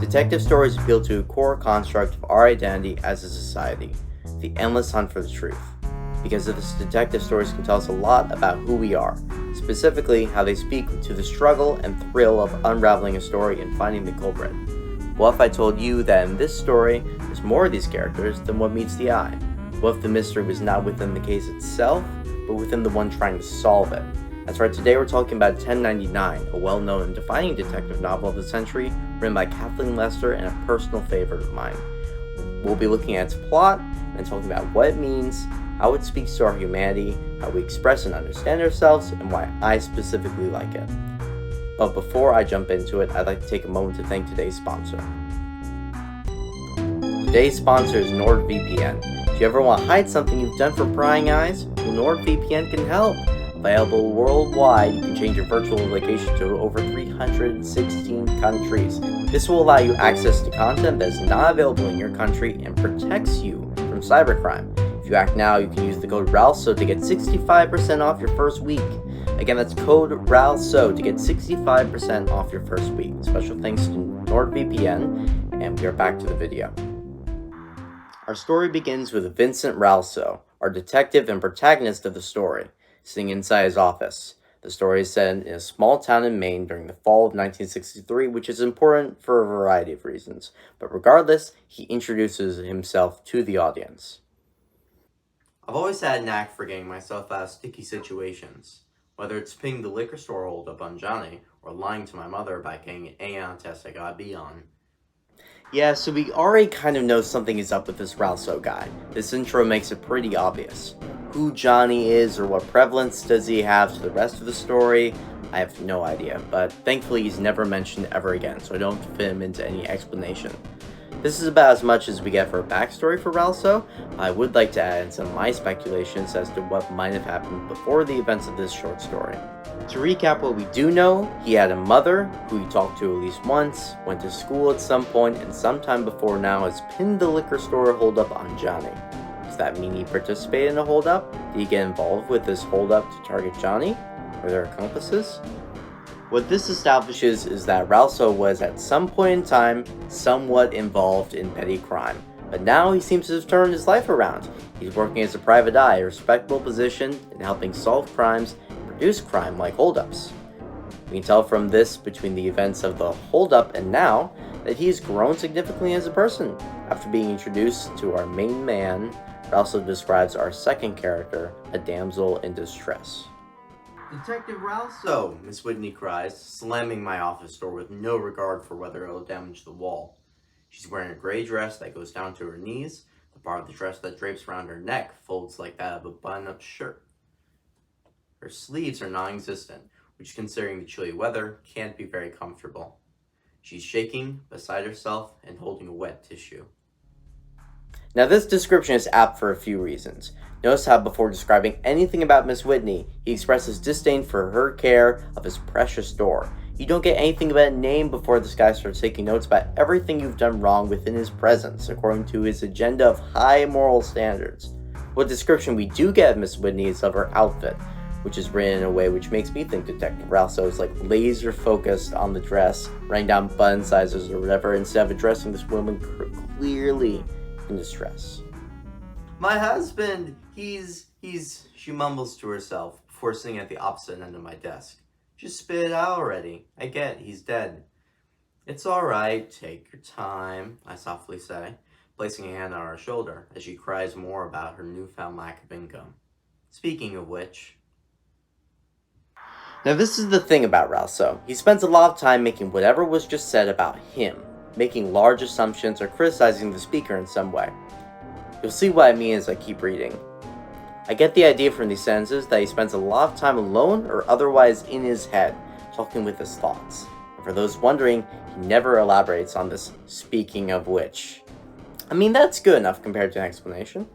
Detective stories appeal to a core construct of our identity as a society, the endless hunt for the truth. Because of this, detective stories can tell us a lot about who we are, specifically how they speak to the struggle and thrill of unraveling a story and finding the culprit. What if I told you that in this story, there's more of these characters than what meets the eye? What if the mystery was not within the case itself, but within the one trying to solve it? That's right, today we're talking about 1099, a well-known and defining detective novel of the century, written by Kathleen Lester and a personal favorite of mine. We'll be looking at its plot and talking about what it means, how it speaks to our humanity, how we express and understand ourselves, and why I specifically like it. But before I jump into it, I'd like to take a moment to thank today's sponsor. Today's sponsor is NordVPN. If you ever want to hide something you've done for prying eyes, well, NordVPN can help. Available worldwide, you can change your virtual location to over 316 countries. This will allow you access to content that is not available in your country and protects you from cybercrime. If you act now, you can use the code RALSO to get 65% off your first week. Again, that's code RALSO to get 65% off your first week. Special thanks to NordVPN, and we are back to the video. Our story begins with Vincent Ralso, our detective and protagonist of the story, sitting inside his office. The story is set in a small town in Maine during the fall of 1963, which is important for a variety of reasons. But regardless, he introduces himself to the audience. I've always had a knack for getting myself out of sticky situations. Whether it's pinning the liquor store holdup on Johnny, or lying to my mother about getting an A on a test I got a B on. Yeah, so we already kind of know something is up with this Ralso guy. This intro makes it pretty obvious. Who Johnny is or what prevalence does he have to the rest of the story, I have no idea, but thankfully he's never mentioned ever again, so I don't fit him into any explanation. This is about as much as we get for a backstory for Ralso. I would like to add in some of my speculations as to what might have happened before the events of this short story. To recap what we do know, he had a mother who he talked to at least once, went to school at some point, and sometime before now has pinned the liquor store holdup on Johnny. Does that mean he participated in a holdup? Did he get involved with this holdup to target Johnny? Were there accomplices? What this establishes is that Ralso was at some point in time somewhat involved in petty crime, but now he seems to have turned his life around. He's working as a private eye, a respectable position in helping solve crimes and produce crime like holdups. We can tell from this between the events of the holdup and now that he's grown significantly as a person. After being introduced to our main man, Ralso describes our second character, a damsel in distress. Detective Ralso, Miss Whitney cries, slamming my office door with no regard for whether it will damage the wall. She's wearing a gray dress that goes down to her knees. The part of the dress that drapes around her neck folds like that of a button-up shirt. Her sleeves are non-existent, which, considering the chilly weather, can't be very comfortable. She's shaking, beside herself, and holding a wet tissue. Now this description is apt for a few reasons. Notice how before describing anything about Miss Whitney, he expresses disdain for her care of his precious door. You don't get anything about a name before this guy starts taking notes about everything you've done wrong within his presence, according to his agenda of high moral standards. What description we do get of Miss Whitney is of her outfit, which is written in a way which makes me think Detective Ralso is like laser focused on the dress, writing down button sizes or whatever, instead of addressing this woman clearly in distress. My husband, she mumbles to herself before sitting at the opposite end of my desk. Just spit it out already. I get he's dead. It's alright, take your time, I softly say, placing a hand on her shoulder as she cries more about her newfound lack of income. Speaking of which... Now this is the thing about Ralso. He spends a lot of time making whatever was just said about him, making large assumptions or criticizing the speaker in some way. You'll see what I mean as I keep reading. I get the idea from these sentences that he spends a lot of time alone or otherwise in his head, talking with his thoughts. And for those wondering, he never elaborates on this speaking of which. I mean, that's good enough compared to an explanation.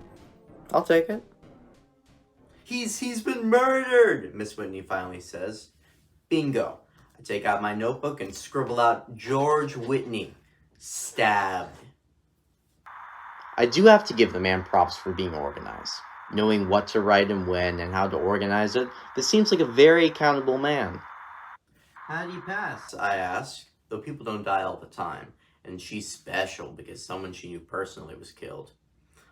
I'll take it. He's been murdered, Miss Whitney finally says. Bingo. I take out my notebook and scribble out George Whitney. Stabbed. I do have to give the man props for being organized. Knowing what to write and when and how to organize it, this seems like a very accountable man. How did he pass? I ask, though people don't die all the time. and she's special because someone she knew personally was killed.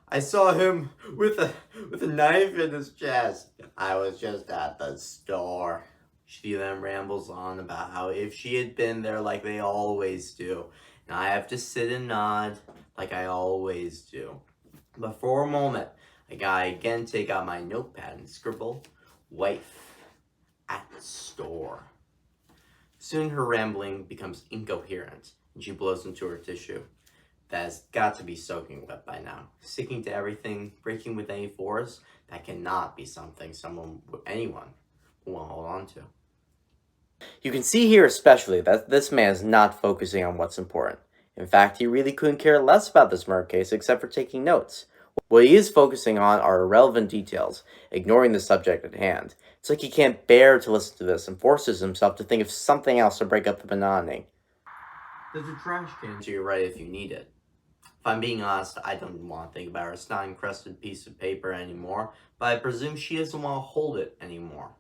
I saw him with a knife in his chest. I was just at the store. She then rambles on about how if she had been there like they always do, and I have to sit and nod like I always do. But for a moment, I again take out my notepad and scribble, wife at the store. Soon her rambling becomes incoherent, and she blows into her tissue. That has got to be soaking wet by now. Sticking to everything, breaking with any force, that cannot be something anyone will want to hold on to. You can see here especially that this man is not focusing on what's important. In fact, he really couldn't care less about this murder case except for taking notes. What he is focusing on are irrelevant details, ignoring the subject at hand. It's like he can't bear to listen to this and forces himself to think of something else to break up the monotony. There's a trash can to your right if you need it. If I'm being honest, I don't want to think about her snot-encrusted piece of paper anymore, but I presume she doesn't want to hold it anymore.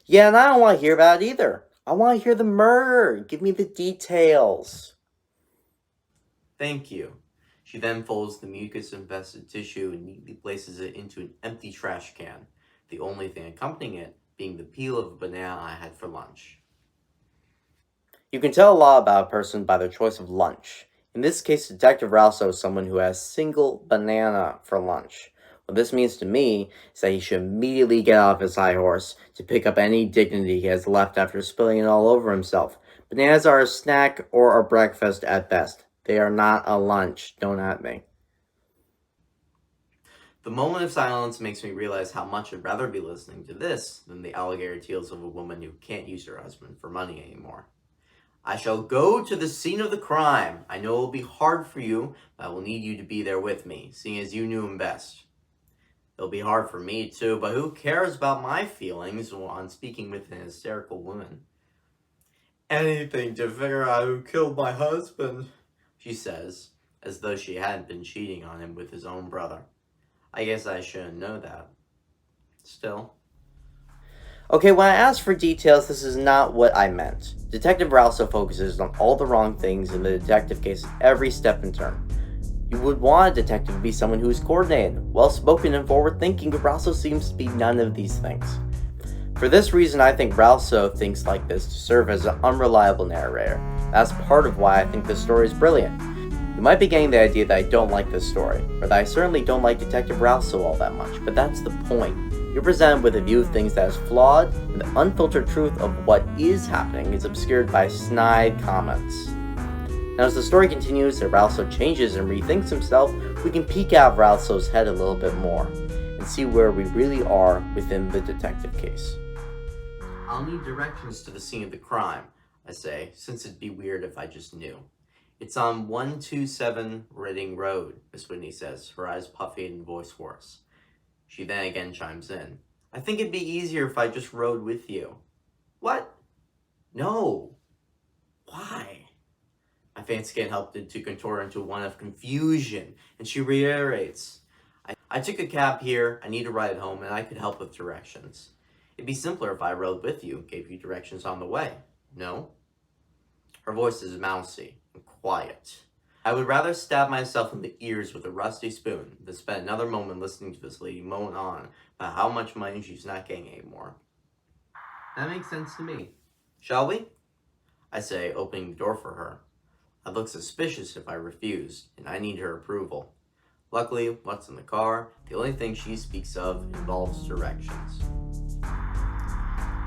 Yeah, and I don't want to hear about it either. I want to hear the murder. Give me the details. Thank you. She then folds the mucus-infested tissue and neatly places it into an empty trash can, the only thing accompanying it being the peel of a banana I had for lunch. You can tell a lot about a person by their choice of lunch. In this case, Detective Ralso is someone who has single banana for lunch. What this means to me is that he should immediately get off his high horse to pick up any dignity he has left after spilling it all over himself. Bananas are a snack or a breakfast at best. They are not a lunch. Don't at me. The moment of silence makes me realize how much I'd rather be listening to this than the alligator tales of a woman who can't use her husband for money anymore. I shall go to the scene of the crime. I know it will be hard for you, but I will need you to be there with me, seeing as you knew him best. It'll be hard for me too, but who cares about my feelings on speaking with an hysterical woman? Anything to figure out who killed my husband, she says, as though she hadn't been cheating on him with his own brother. I guess I shouldn't know that. Still. Okay, when I ask for details, this is not what I meant. Detective Ralso focuses on all the wrong things in the detective case every step and turn. You would want a detective to be someone who is coordinated, well-spoken, and forward-thinking, but Ralso seems to be none of these things. For this reason, I think Ralso thinks like this to serve as an unreliable narrator. That's part of why I think this story is brilliant. You might be getting the idea that I don't like this story, or that I certainly don't like Detective Ralso all that much, but that's the point. You're presented with a view of things that is flawed, and the unfiltered truth of what is happening is obscured by snide comments. Now, as the story continues and Ralso changes and rethinks himself, we can peek out of Ralso's head a little bit more, and see where we really are within the detective case. I'll need directions to the scene of the crime, I say, since it'd be weird if I just knew. It's on 127 Reading Road, Miss Whitney says, her eyes puffy and voice hoarse. She then again chimes in. I think it'd be easier if I just rode with you. What? No. Why? My fancy can't help it to contort into one of confusion, and she reiterates. I took a cab here, I need a ride home, and I could help with directions. It'd be simpler if I rode with you, gave you directions on the way. No? Her voice is mousy and quiet. I would rather stab myself in the ears with a rusty spoon than spend another moment listening to this lady moan on about how much money she's not getting anymore. That makes sense to me. Shall we? I say, opening the door for her. I'd look suspicious if I refused, and I need her approval. Luckily, what's in the car, the only thing she speaks of involves directions.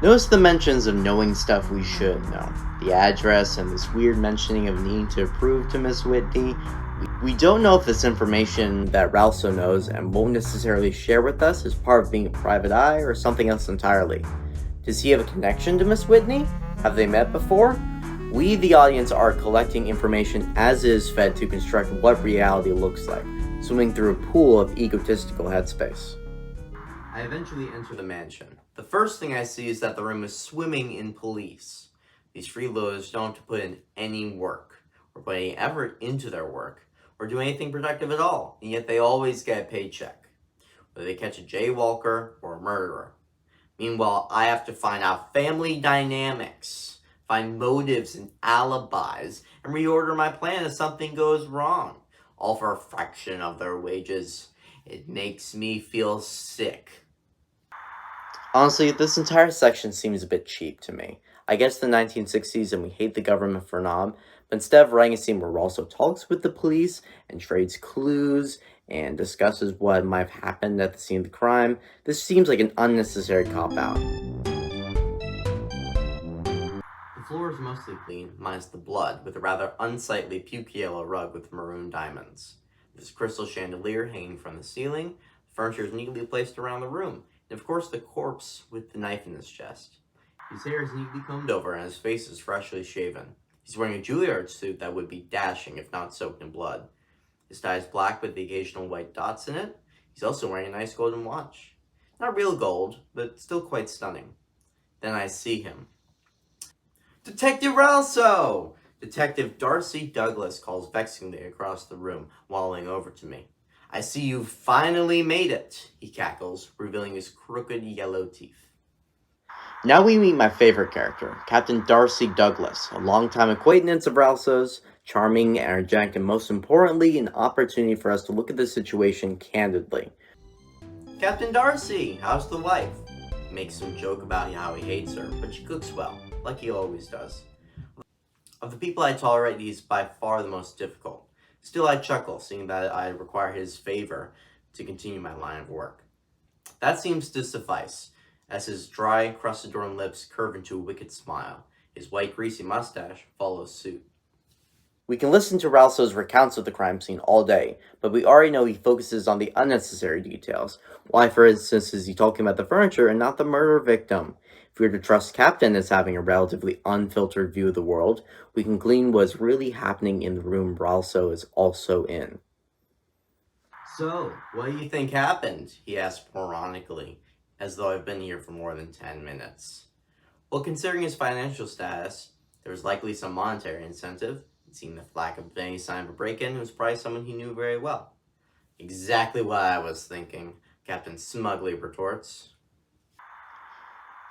Notice the mentions of knowing stuff we should know. The address and this weird mentioning of needing to approve to Miss Whitney. We don't know if this information that Ralso knows and won't necessarily share with us is part of being a private eye or something else entirely. Does he have a connection to Miss Whitney? Have they met before? We, the audience, are collecting information as is fed to construct what reality looks like, swimming through a pool of egotistical headspace. I eventually enter the mansion. The first thing I see is that the room is swimming in police. These freeloaders don't have to put in any work, or put any effort into their work, or do anything productive at all, and yet they always get a paycheck, whether they catch a jaywalker or a murderer. Meanwhile, I have to find out family dynamics, find motives and alibis, and reorder my plan if something goes wrong, all for a fraction of their wages. It makes me feel sick. Honestly, this entire section seems a bit cheap to me. I guess the 1960s and we hate the government for knob, but instead of writing a scene where Ralso talks with the police and trades clues and discusses what might have happened at the scene of the crime, this seems like an unnecessary cop-out. The floor is mostly clean, minus the blood, with a rather unsightly puke yellow rug with maroon diamonds. There's a crystal chandelier hanging from the ceiling, the furniture is neatly placed around the room, and of course the corpse with the knife in his chest. His hair is neatly combed over and his face is freshly shaven. He's wearing a Juilliard suit that would be dashing if not soaked in blood. His tie is black with the occasional white dots in it. He's also wearing a nice golden watch. Not real gold, but still quite stunning. Then I see him. Detective Ralso! Detective Darcy Douglas calls vexingly across the room, waddling over to me. I see you finally made it, he cackles, revealing his crooked yellow teeth. Now we meet my favorite character, Captain Darcy Douglas, a longtime acquaintance of Ralso's, charming, energetic, and most importantly, an opportunity for us to look at the situation candidly. Captain Darcy, how's the wife? He makes some joke about how he hates her, but she cooks well, like he always does. Of the people I tolerate, he's by far the most difficult. Still, I chuckle, seeing that I require his favor to continue my line of work. That seems to suffice, as his dry, crust-adorned lips curve into a wicked smile. His white, greasy mustache follows suit. We can listen to Ralso's recounts of the crime scene all day, but we already know he focuses on the unnecessary details. Why, for instance, is he talking about the furniture and not the murder victim? If we were to trust Captain as having a relatively unfiltered view of the world, we can glean what's really happening in the room Ralso is also in. So, what do you think happened? He asked ironically, as though I've been here for more than 10 minutes. Well, considering his financial status, there was likely some monetary incentive. Seeing the lack of any sign of a break-in, it was probably someone he knew very well. Exactly what I was thinking, Captain smugly retorts.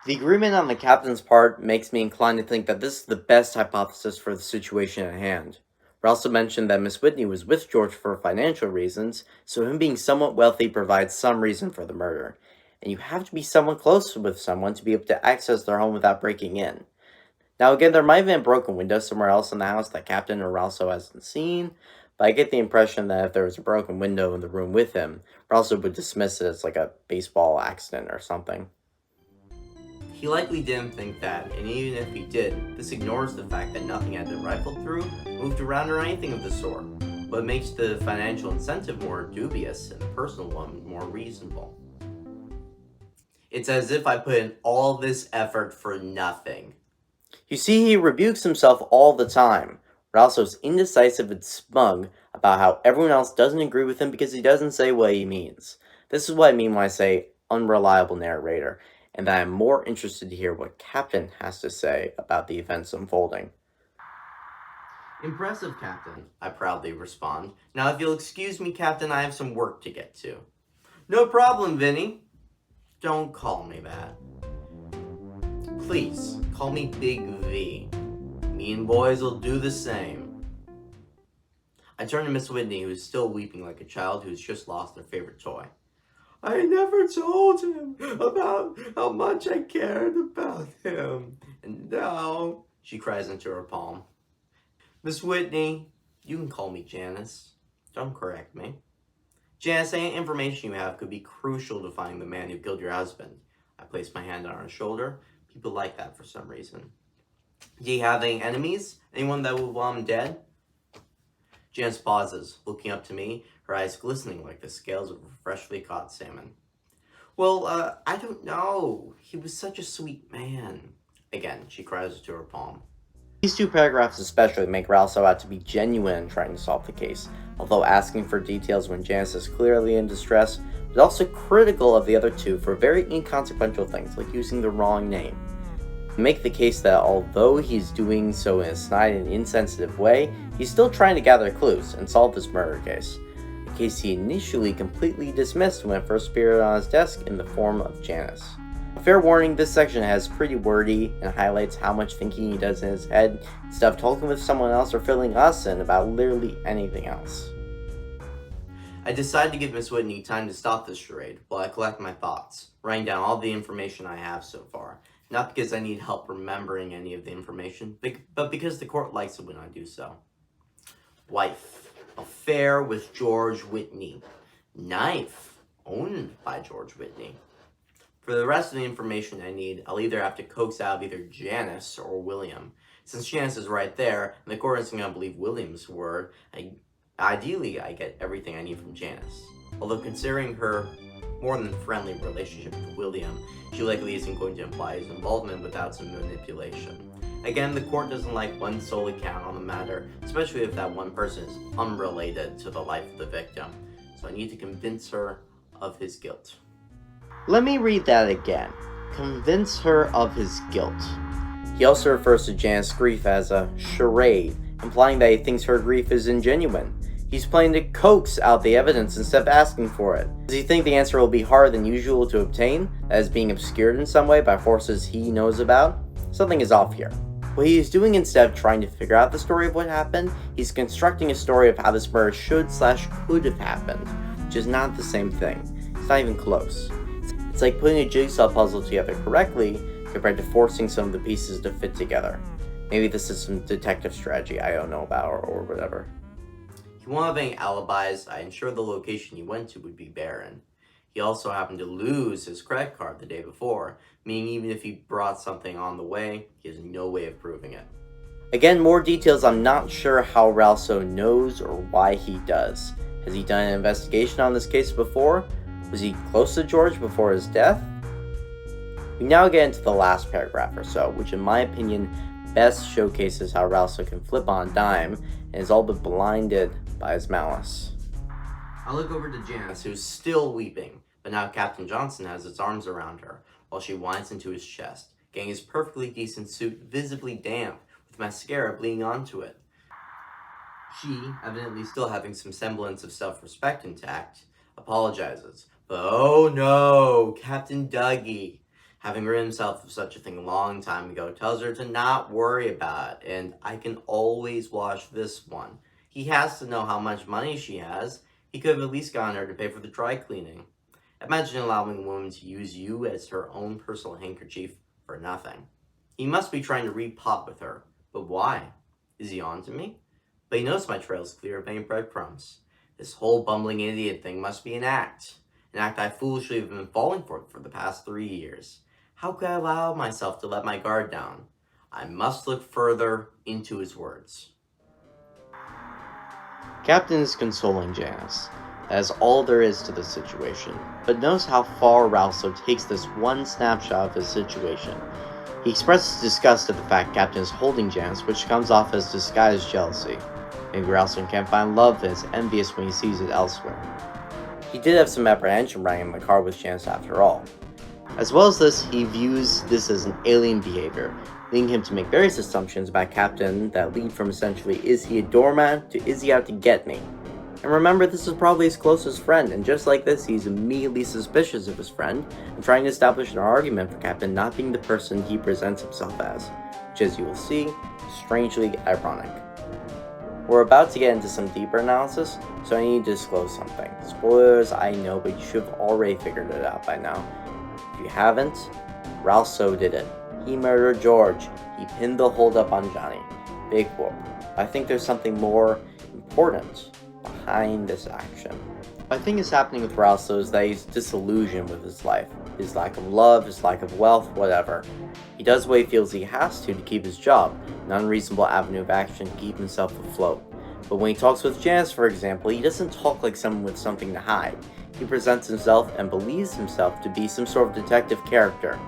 The agreement on the captain's part makes me inclined to think that this is the best hypothesis for the situation at hand. Ralso mentioned that Miss Whitney was with George for financial reasons, so him being somewhat wealthy provides some reason for the murder. And you have to be somewhat close with someone to be able to access their home without breaking in. Now again, there might have been a broken window somewhere else in the house that Captain or Ralso hasn't seen, but I get the impression that if there was a broken window in the room with him, Ralso would dismiss it as like a baseball accident or something. He likely didn't think that, and even if he did, this ignores the fact that nothing had been rifled through, moved around, or anything of the sort. What makes the financial incentive more dubious and the personal one more reasonable. It's as if I put in all this effort for nothing. You see, he rebukes himself all the time. Ralso's indecisive and smug about how everyone else doesn't agree with him because he doesn't say what he means. This is what I mean when I say unreliable narrator, and that I'm more interested to hear what Captain has to say about the events unfolding. Impressive, Captain, I proudly respond. Now, if you'll excuse me, Captain, I have some work to get to. No problem, Vinny. Don't call me that. Please, call me Big V. Me and boys will do the same. I turn to Miss Whitney, who is still weeping like a child who's just lost their favorite toy. I never told him about how much I cared about him. And now, she cries into her palm. Miss Whitney, you can call me Janice. Don't correct me. Janice, any information you have could be crucial to finding the man who killed your husband. I place my hand on her shoulder. People like that for some reason. Do you have any enemies? Anyone that would want him dead? Janice pauses, looking up to me, her eyes glistening like the scales of a freshly caught salmon. Well, I don't know. He was such a sweet man. Again, she cries to her palm. These two paragraphs especially make Ralso out to be genuine in trying to solve the case, although asking for details when Janice is clearly in distress, but also critical of the other two for very inconsequential things, like using the wrong name. Make the case that although he's doing so in a snide and insensitive way, he's still trying to gather clues and solve this murder case. A case he initially completely dismissed when it first appeared on his desk in the form of Janice. Fair warning, this section has pretty wordy and highlights how much thinking he does in his head instead of talking with someone else or filling us in about literally anything else. I decided to give Miss Whitney time to stop this charade while I collect my thoughts, writing down all the information I have so far. Not because I need help remembering any of the information, but because the court likes it when I do so. Wife. Affair with George Whitney. Knife. Owned by George Whitney. For the rest of the information I need, I'll either have to coax out of either Janice or William. Since Janice is right there, and the court isn't going to believe William's word, ideally I get everything I need from Janice. Although considering her more than friendly relationship with William, she likely isn't going to imply his involvement without some manipulation. Again, the court doesn't like one sole account on the matter, especially if that one person is unrelated to the life of the victim. So I need to convince her of his guilt. Let me read that again. Convince her of his guilt. He also refers to Janice's grief as a charade, implying that he thinks her grief is ingenuine. He's planning to coax out the evidence instead of asking for it. Does he think the answer will be harder than usual to obtain, that is being obscured in some way by forces he knows about? Something is off here. What he is doing instead of trying to figure out the story of what happened, he's constructing a story of how this murder should/could have happened, which is not the same thing. It's not even close. It's like putting a jigsaw puzzle together correctly compared to forcing some of the pieces to fit together. Maybe this is some detective strategy I don't know about or whatever. He won't have any alibis. I ensured the location he went to would be barren. He also happened to lose his credit card the day before, meaning even if he brought something on the way, he has no way of proving it. Again, more details. I'm not sure how Ralso knows or why he does. Has he done an investigation on this case before? Was he close to George before his death? We now get into the last paragraph or so, which in my opinion best showcases how Ralso can flip on a dime and is all but blinded by his malice. I look over to Janice, who's still weeping, but now Captain Johnson has its arms around her, while she winds into his chest, getting his perfectly decent suit visibly damp, with mascara bleeding onto it. She, evidently still having some semblance of self-respect intact, apologizes. But oh no, Captain Dougie, having rid himself of such a thing a long time ago, tells her to not worry about it, and I can always wash this one. He has to know how much money she has. He could have at least gotten her to pay for the dry cleaning. Imagine allowing a woman to use you as her own personal handkerchief for nothing. He must be trying to repot with her. But why? Is he on to me? But he knows my trail's clear of any breadcrumbs. This whole bumbling idiot thing must be an act. An act I foolishly have been falling for the past 3 years. How could I allow myself to let my guard down? I must look further into his words. Captain is consoling Janice. That is all there is to the situation. But notice how far Ralso takes this one snapshot of his situation. He expresses disgust at the fact Captain is holding Janice, which comes off as disguised jealousy. Maybe Ralston can't find love and is envious when he sees it elsewhere. He did have some apprehension riding in the car with Janice after all. As well as this, he views this as an alien behavior, leading him to make various assumptions about Captain that lead from essentially, is he a doormat to is he out to get me? And remember, this is probably his closest friend, and just like this, he's immediately suspicious of his friend and trying to establish an argument for Captain not being the person he presents himself as, which, as you will see, is strangely ironic. We're about to get into some deeper analysis, so I need to disclose something. Spoilers, I know, but you should have already figured it out by now. If you haven't, Ralso did it. He murdered George. He pinned the holdup on Johnny. Big whoop. I think there's something more important behind this action. What I think is happening with Ralso is that he's disillusioned with his life. His lack of love, his lack of wealth, whatever. He does what he feels he has to keep his job, an unreasonable avenue of action to keep himself afloat. But when he talks with Janice, for example, he doesn't talk like someone with something to hide. He presents himself and believes himself to be some sort of detective character.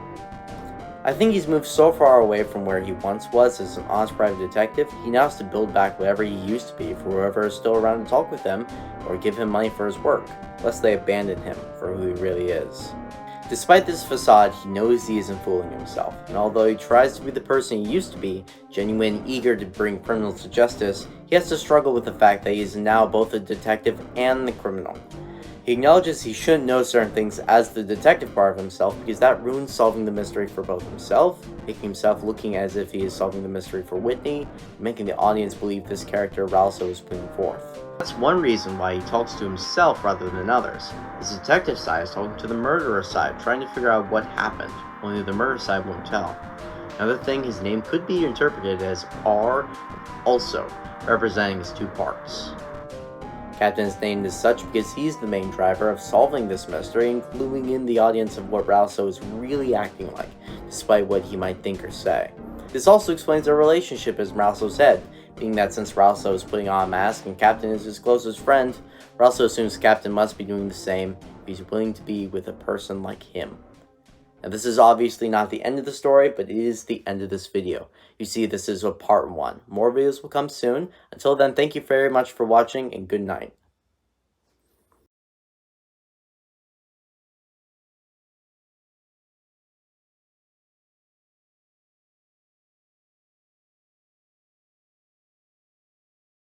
I think he's moved so far away from where he once was as an honest private detective, he now has to build back whatever he used to be for whoever is still around to talk with him or give him money for his work, lest they abandon him for who he really is. Despite this facade, he knows he isn't fooling himself, and although he tries to be the person he used to be, genuine and eager to bring criminals to justice, he has to struggle with the fact that he is now both a detective and the criminal. He acknowledges he shouldn't know certain things as the detective part of himself because that ruins solving the mystery for both himself, making himself looking as if he is solving the mystery for Whitney, making the audience believe this character Ralso is putting forth. That's one reason why he talks to himself rather than others. His detective side is talking to the murderer side, trying to figure out what happened, only the murderer side won't tell. Another thing, his name could be interpreted as R also, representing his two parts. Captain is named as such because he's the main driver of solving this mystery and cluing in the audience of what Ralso is really acting like, despite what he might think or say. This also explains their relationship as Ralso's head, being that since Ralso is putting on a mask and Captain is his closest friend, Ralso assumes Captain must be doing the same if he's willing to be with a person like him. Now this is obviously not the end of the story, but it is the end of this video. You see, this is a part 1. More videos will come soon. Until then, thank you very much for watching, and good night.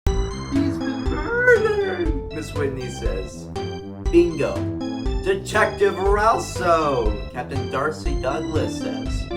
He's been murdered, Miss Whitney says. Bingo. Detective Ralso, Captain Darcy Douglas says.